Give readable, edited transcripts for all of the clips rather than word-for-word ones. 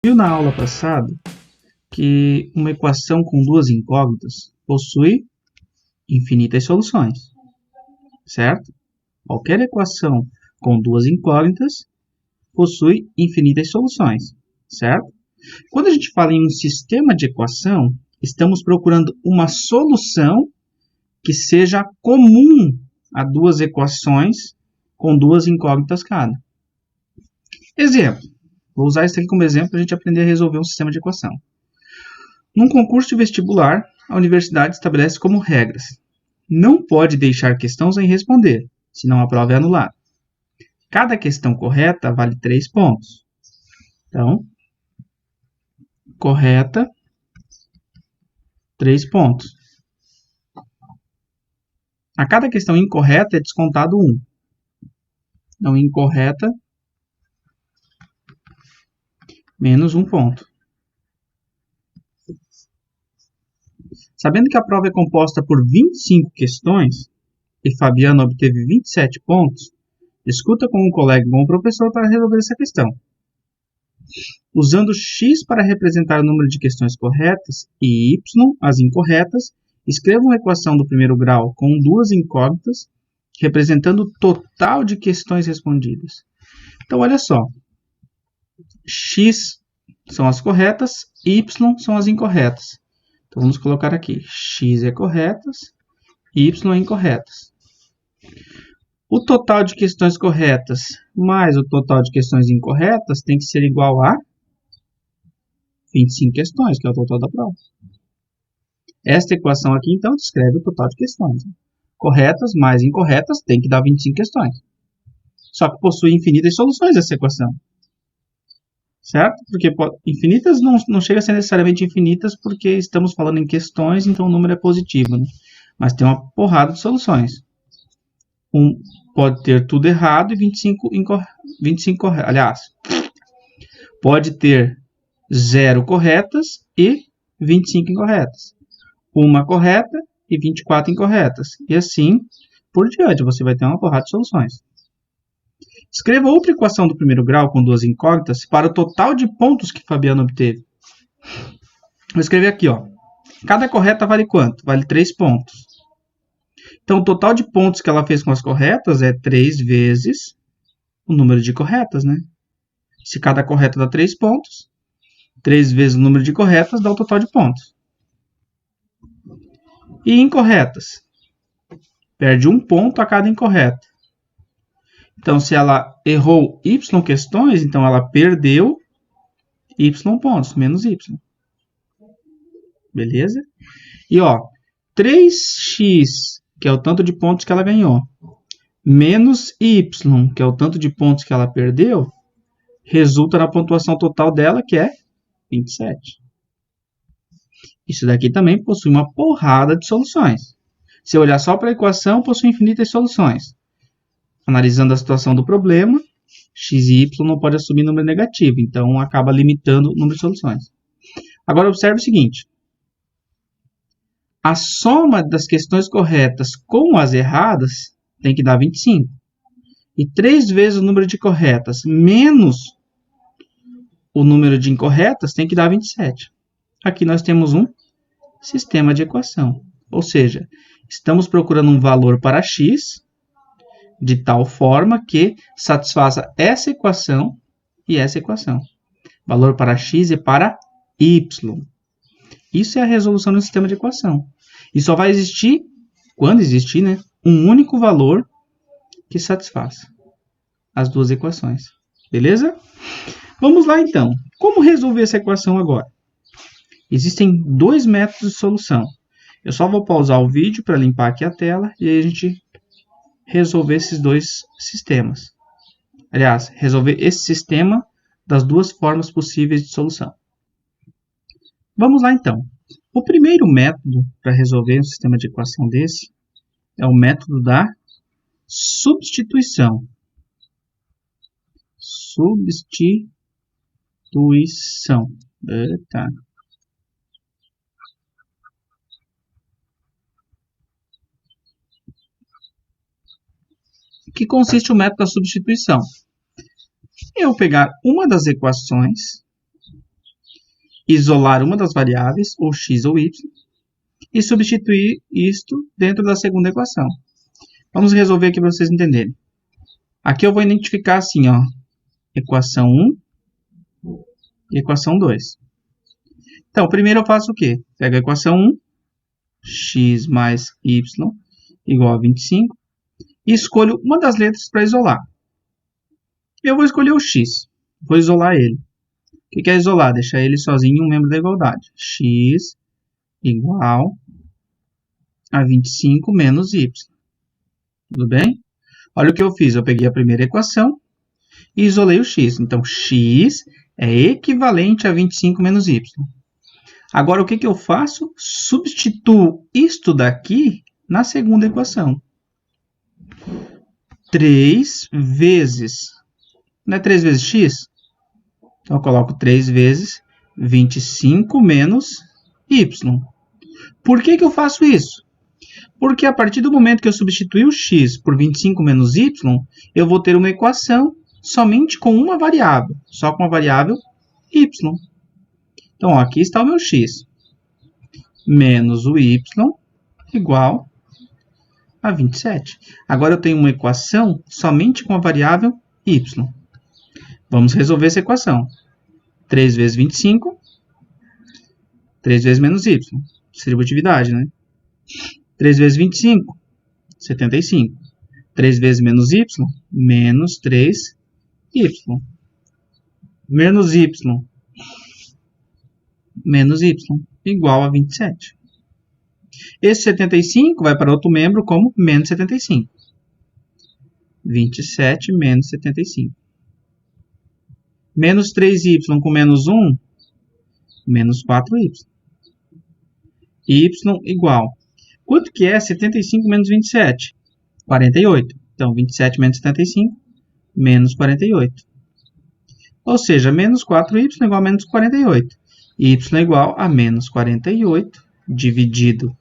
Viu na aula passada que uma equação com duas incógnitas possui infinitas soluções, certo? Qualquer equação com duas incógnitas possui infinitas soluções, certo? Quando a gente fala em um sistema de equação, estamos procurando uma solução que seja comum a duas equações com duas incógnitas cada. Exemplo. Vou usar isso aqui como exemplo para a gente aprender a resolver um sistema de equação. Num concurso de vestibular, a universidade estabelece como regras: não pode deixar questão sem responder, senão a prova é anulada. Cada questão correta vale 3 pontos. Então, correta, 3 pontos. A cada questão incorreta é descontado 1. Então, incorreta, menos 1 ponto. Sabendo que a prova é composta por 25 questões e Fabiano obteve 27 pontos, discuta com um colega e com o professor para resolver essa questão. Usando x para representar o número de questões corretas e y, as incorretas, escreva uma equação do primeiro grau com duas incógnitas, representando o total de questões respondidas. Então, olha só. X são as corretas, y são as incorretas. Então, vamos colocar aqui, x é corretas, y é incorretas. O total de questões corretas mais o total de questões incorretas tem que ser igual a 25 questões, que é o total da prova. Esta equação aqui, então, descreve o total de questões. Corretas mais incorretas tem que dar 25 questões. Só que possui infinitas soluções essa equação. Certo? Porque infinitas não chega a ser necessariamente infinitas porque estamos falando em questões, então o número é positivo. Né? Mas tem uma porrada de soluções. Pode ter tudo errado e 25 corretas. Aliás, pode ter 0 corretas e 25 incorretas. Uma correta e 24 incorretas. E assim por diante, você vai ter uma porrada de soluções. Escreva outra equação do primeiro grau com duas incógnitas para o total de pontos que Fabiano obteve. Vou escrever aqui, ó. Cada correta vale quanto? Vale 3 pontos. Então, o total de pontos que ela fez com as corretas é 3 vezes o número de corretas, né? Se cada correta dá 3 pontos, 3 vezes o número de corretas dá o total de pontos. E incorretas? Perde 1 ponto a cada incorreta. Então, se ela errou y questões, então ela perdeu y pontos, menos y. Beleza? E, ó, 3x, que é o tanto de pontos que ela ganhou, menos y, que é o tanto de pontos que ela perdeu, resulta na pontuação total dela, que é 27. Isso daqui também possui uma porrada de soluções. Se eu olhar só para a equação, possui infinitas soluções. Analisando a situação do problema, x e y não pode assumir número negativo, então acaba limitando o número de soluções. Agora, observe o seguinte. A soma das questões corretas com as erradas tem que dar 25. E 3 vezes o número de corretas menos o número de incorretas tem que dar 27. Aqui nós temos um sistema de equação. Ou seja, estamos procurando um valor para x de tal forma que satisfaça essa equação e essa equação. Valor para x e para y. Isso é a resolução do sistema de equação. E só vai existir, quando existir, né, um único valor que satisfaça as duas equações. Beleza? Vamos lá, então. Como resolver essa equação agora? Existem 2 métodos de solução. Eu só vou pausar o vídeo para limpar aqui a tela e aí a gente resolver esses 2 sistemas. Aliás, resolver esse sistema das 2 formas possíveis de solução. Vamos lá, então. O primeiro método para resolver um sistema de equação desse é o método da substituição. Substituição. Eita. Que consiste o método da substituição. Eu pegar uma das equações isolar uma das variáveis, ou x ou y, e substituir isto dentro da segunda equação. Vamos resolver aqui para vocês entenderem. Aqui eu vou identificar assim, ó, equação 1 e equação 2. Então, primeiro eu faço o quê? Pego a equação 1, x mais y igual a 25, e escolho uma das letras para isolar. Eu vou escolher o x, vou isolar ele. O que é isolar? Deixar ele sozinho um membro da igualdade. X igual a 25 menos y. Tudo bem? Olha o que eu fiz. Eu peguei a primeira equação e isolei o x. Então, x é equivalente a 25 menos y. Agora, o que eu faço? Substituo isto daqui na segunda equação. 3 vezes... Não é 3 vezes x? Então, eu coloco 3 vezes 25 menos y. Por que eu faço isso? Porque a partir do momento que eu substituir o x por 25 menos y, eu vou ter uma equação somente com uma variável, só com a variável y. Então, ó, aqui está o meu x, menos o y igual a 27. Agora eu tenho uma equação somente com a variável y. Vamos resolver essa equação. 3 vezes 25, 3 vezes menos y. Distributividade, né? 3 vezes 25, 75. 3 vezes menos y, menos 3y. Menos y, menos y, igual a 27. Esse 75 vai para outro membro como menos 75. 27 menos 75. Menos 3y com menos 1, menos 4y. Y igual. Quanto que é 75 menos 27? 48. Então, 27 menos 75, menos 48. Ou seja, menos 4y igual a menos 48. Y igual a menos 48, dividido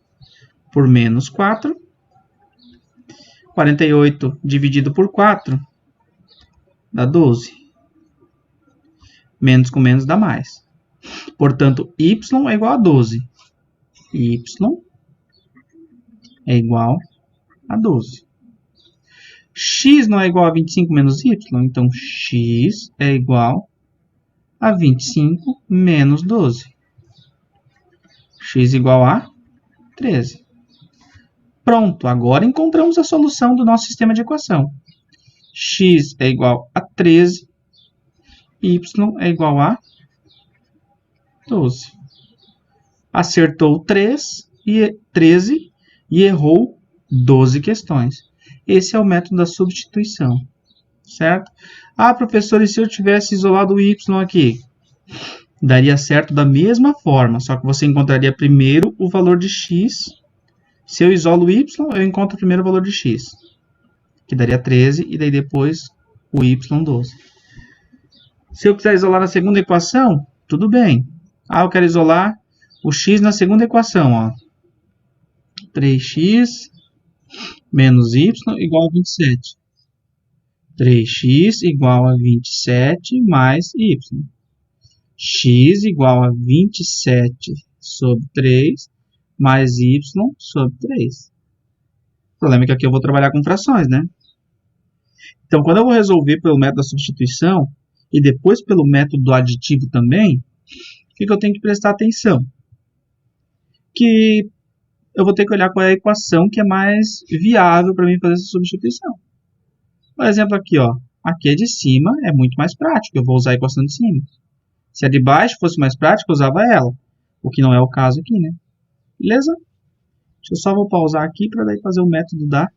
por menos 4. 48 dividido por 4 dá 12. Menos com menos dá mais. Portanto, y é igual a 12. Y é igual a 12. X não é igual a 25 menos y, então x é igual a 25 menos 12. X igual a 13. Pronto, agora encontramos a solução do nosso sistema de equação. X é igual a 13, y é igual a 12. Acertou 13 e errou 12 questões. Esse é o método da substituição, certo? Ah, professor, e se eu tivesse isolado o y aqui? Daria certo da mesma forma, só que você encontraria primeiro o valor de x. Se eu isolo o y, eu encontro primeiro o valor de x, que daria 13, e daí depois o y, 12. Se eu quiser isolar a segunda equação, tudo bem. Ah, eu quero isolar o x na segunda equação, ó. 3x menos y igual a 27. 3x igual a 27 mais y. X igual a 27 sobre 3 mais y sobre 3. O problema é que aqui eu vou trabalhar com frações, né? Então, quando eu vou resolver pelo método da substituição e depois pelo método do aditivo também, o que eu tenho que prestar atenção? Que eu vou ter que olhar qual é a equação que é mais viável para mim fazer essa substituição. Por exemplo, aqui, ó, aqui a de cima é muito mais prático, eu vou usar a equação de cima. Se a de baixo fosse mais prática, eu usava ela, o que não é o caso aqui, né? Beleza? Eu só vou pausar aqui para daí fazer o método da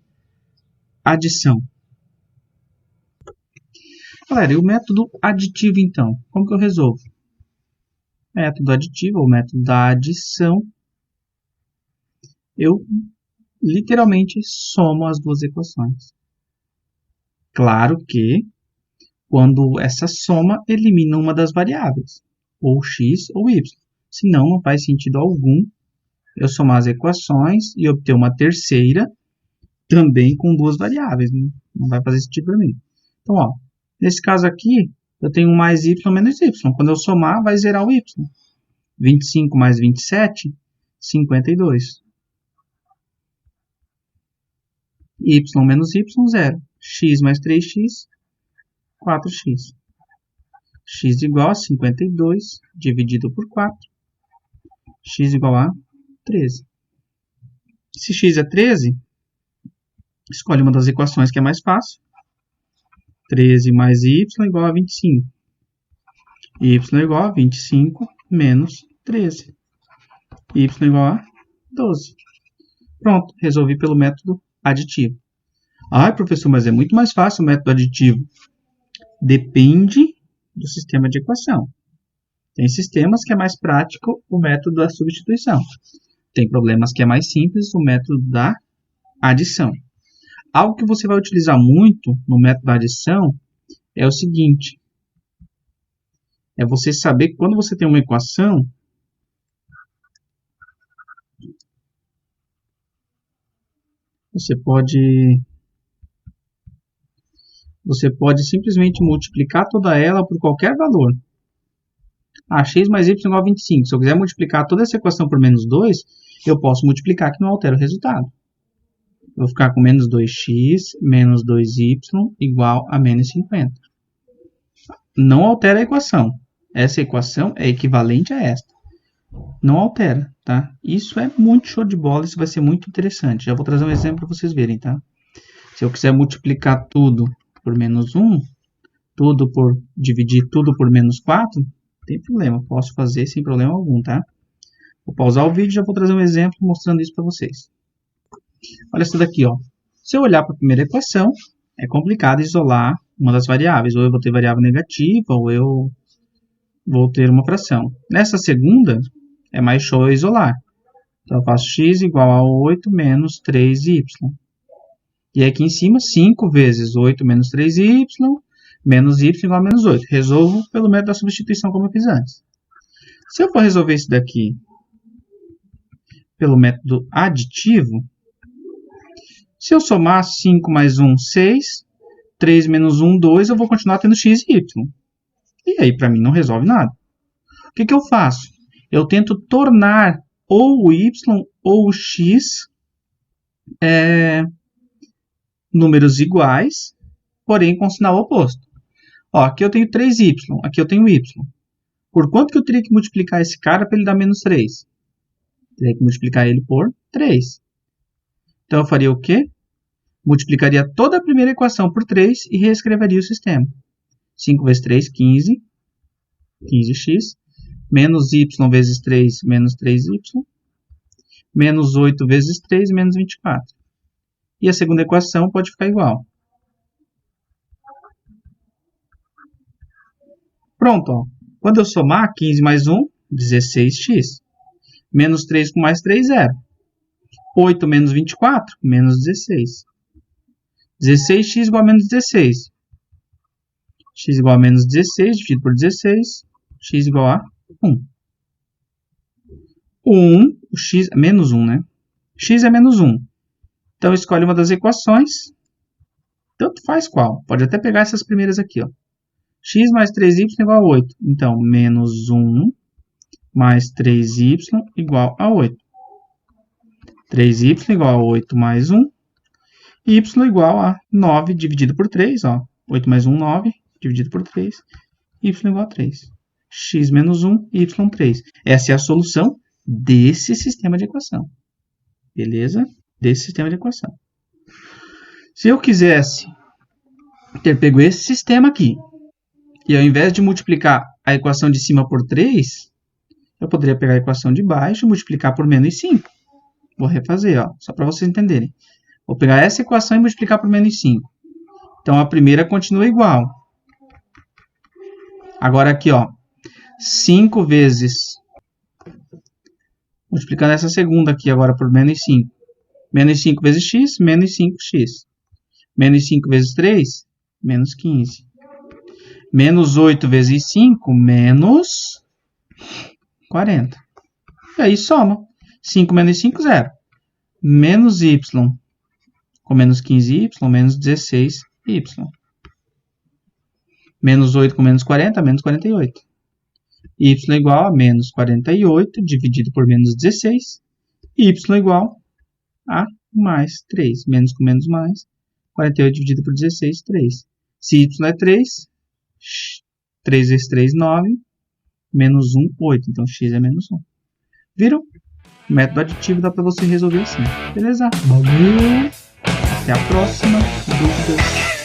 adição. Galera, e o método aditivo, então? Como que eu resolvo? Método aditivo, ou método da adição, eu literalmente somo as duas equações. Claro que quando essa soma elimina uma das variáveis, ou x ou y. Senão, não faz sentido algum eu somar as equações e obter uma terceira também com duas variáveis. Não vai fazer sentido para mim. Então, ó, nesse caso aqui, eu tenho mais y menos y. Quando eu somar, vai zerar o y. 25 mais 27, 52. Y menos y, 0. X mais 3x, 4x. X igual a 52 dividido por 4. X igual a 13. Se x é 13, escolhe uma das equações que é mais fácil. 13 mais y igual a 25. Y igual a 25 menos 13. Y igual a 12. Pronto, resolvi pelo método aditivo. Ah, professor, mas é muito mais fácil o método aditivo. Depende do sistema de equação. Tem sistemas que é mais prático o método da substituição. Tem problemas que é mais simples o método da adição. Algo que você vai utilizar muito no método da adição é o seguinte. É você saber que quando você tem uma equação, você pode simplesmente multiplicar toda ela por qualquer valor. X mais y igual a 25. Se eu quiser multiplicar toda essa equação por menos 2, eu posso multiplicar que não altera o resultado. Eu vou ficar com menos 2x menos 2y igual a menos 50. Não altera a equação. Essa equação é equivalente a esta. Não altera, tá? Isso é muito show de bola, isso vai ser muito interessante. Já vou trazer um exemplo para vocês verem, tá? Se eu quiser multiplicar tudo por menos 1, dividir tudo por menos 4, não tem problema, posso fazer sem problema algum, tá? Vou pausar o vídeo e já vou trazer um exemplo mostrando isso para vocês. Olha isso daqui, ó. Se eu olhar para a primeira equação, é complicado isolar uma das variáveis. Ou eu vou ter variável negativa, ou eu vou ter uma fração. Nessa segunda, é mais show eu isolar. Então, eu faço x igual a 8 menos 3y. E aqui em cima, 5 vezes 8 menos 3y, menos y igual a menos 8. Resolvo pelo método da substituição, como eu fiz antes. Se eu for resolver isso daqui pelo método aditivo, se eu somar 5 mais 1, 6, 3 menos 1, 2, eu vou continuar tendo x e y. E aí, para mim, não resolve nada. O que eu faço? Eu tento tornar ou o y ou o x números iguais, porém com sinal oposto. Ó, aqui eu tenho 3y, aqui eu tenho y. Por quanto que eu teria que multiplicar esse cara para ele dar menos 3? Teria que multiplicar ele por 3. Então, eu faria o quê? Multiplicaria toda a primeira equação por 3 e reescreveria o sistema. 5 vezes 3, 15. 15x. Menos y vezes 3, menos 3y. Menos 8 vezes 3, menos 24. E a segunda equação pode ficar igual. Pronto, ó. Quando eu somar 15 mais 1, 16x. Menos 3 com mais 3, 0. 8 menos 24, menos 16. 16x igual a menos 16. X igual a menos 16, dividido por 16. X igual a 1. 1, o x é menos 1, né? X é menos 1. Então, escolhe uma das equações. Tanto faz qual. Pode até pegar essas primeiras aqui, ó. X mais 3y igual a 8. Então, menos 1 mais 3y igual a 8. 3y igual a 8 mais 1. Y igual a 9 dividido por 3. Ó. 8 mais 1, 9. Dividido por 3. Y igual a 3. X menos 1, y 3. Essa é a solução desse sistema de equação. Beleza? Desse sistema de equação. Se eu quisesse ter pego esse sistema aqui, e ao invés de multiplicar a equação de cima por 3, eu poderia pegar a equação de baixo e multiplicar por menos 5. Vou refazer, ó, só para vocês entenderem. Vou pegar essa equação e multiplicar por menos 5. Então, a primeira continua igual. Agora aqui, ó, 5 vezes... Multiplicando essa segunda aqui agora por menos 5. Menos 5 vezes x, menos 5x. Menos 5 vezes 3, menos 15. Menos 8 vezes 5, menos 40. E aí soma. 5 menos 5, 0. Menos y com menos 15y, menos 16y. Menos 8 com menos 40, menos 48. y igual a menos 48 dividido por menos 16. Y igual a mais 3. Menos com menos mais. 48 dividido por 16, 3. Se y é 3, 3 vezes 3, 9. Menos 1, 8. Então, x é menos 1. Viram? O método aditivo dá para você resolver assim. Beleza? Valeu! Até a próxima. Dúvidas?